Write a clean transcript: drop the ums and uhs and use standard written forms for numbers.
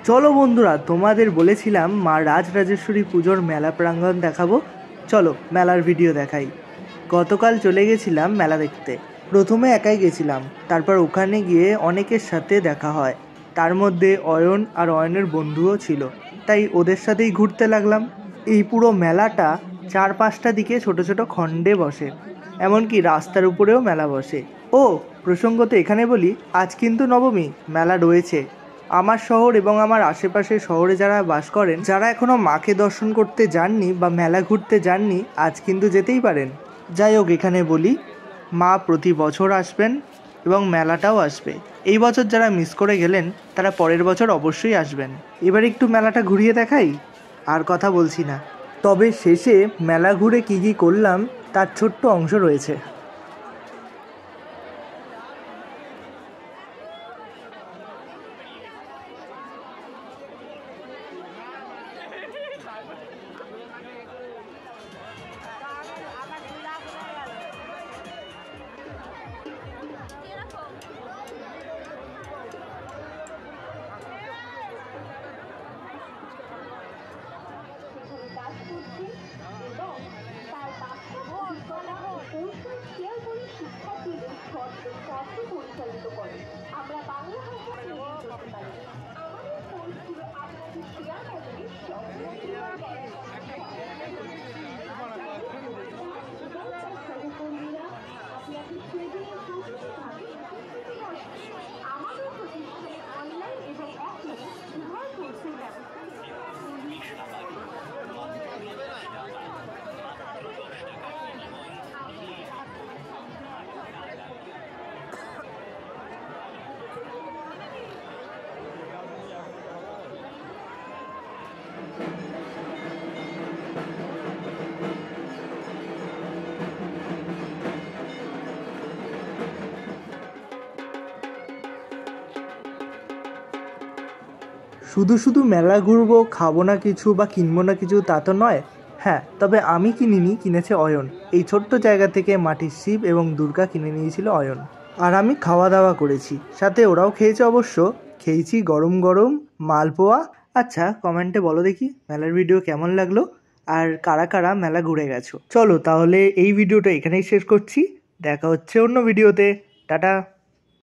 চলো বন্ধুরা, তোমাদের বলেছিলাম মা রাজরাজেশ্বরী পুজোর মেলা প্রাঙ্গণ দেখাবো। চলো মেলার ভিডিও দেখাই। গতকাল চলে গেছিলাম মেলা দেখতে। প্রথমে একাই গেছিলাম, তারপর ওখানে গিয়ে অনেকের সাথে দেখা হয়। তার মধ্যে অয়ন আর অয়নের বন্ধুও ছিল, তাই ওদের সাথেই ঘুরতে লাগলাম। এই পুরো মেলাটা 4-5টা দিকে ছোট ছোট খণ্ডে বসে, এমনকি রাস্তার উপরেও মেলা বসে। ও প্রসঙ্গত এখানে বলি, আজ কিন্তু নবমী, মেলা রয়েছে। আমার শহর এবং আমার আশেপাশের শহরে যারা বাস করেন, যারা এখনও মাকে দর্শন করতে যাননি বা মেলা ঘুরতে যাননি, আজ কিন্তু যেতেই পারেন। যাই হোক, এখানে বলি, মা প্রতি বছর আসবেন এবং মেলাটাও আসবে। এই বছর যারা মিস করে গেলেন তারা পরের বছর অবশ্যই আসবেন। এবার একটু মেলাটা ঘুরিয়ে দেখাই, আর কথা বলছি না। তবে শেষে মেলা ঘুরে কী কী করলাম তার ছোট্ট অংশ রয়েছে। পরিচালিত করে আমরা বাংলা ভাষা করতে পারি। আমাদের কোর্সগুলো আপনাদের শেয়ার করতে সহকর্মীরা আপনাদের সেদিনের প্রতিষ্ঠানে আমাদের প্রতিষ্ঠানে অনলাইন এবং অফলাইন উভয় কোর্সের ব্যবস্থা। শুধু শুধু মেলা ঘুরবো, খাবো না কিছু বা কিনবো না কিছু তা তো নয়। হ্যাঁ, তবে আমি কিনিনি, কিনেছে অয়ন। এই ছোট্ট জায়গা থেকে মাটির শিব এবং দুর্গা কিনে নিয়েছিল অয়ন। আর আমি খাওয়া দাওয়া করেছি, সাথে ওরাও খেয়েছে অবশ্য। খেয়েছি গরম গরম মালপোয়া। আচ্ছা, কমেন্টে বলো দেখি মেলার ভিডিও কেমন লাগলো, আর কারা কারা মেলা ঘুরে গেছো। চলো তাহলে এই ভিডিওটা এখানেই শেষ করছি, দেখা হচ্ছে অন্য ভিডিওতে। টাটা।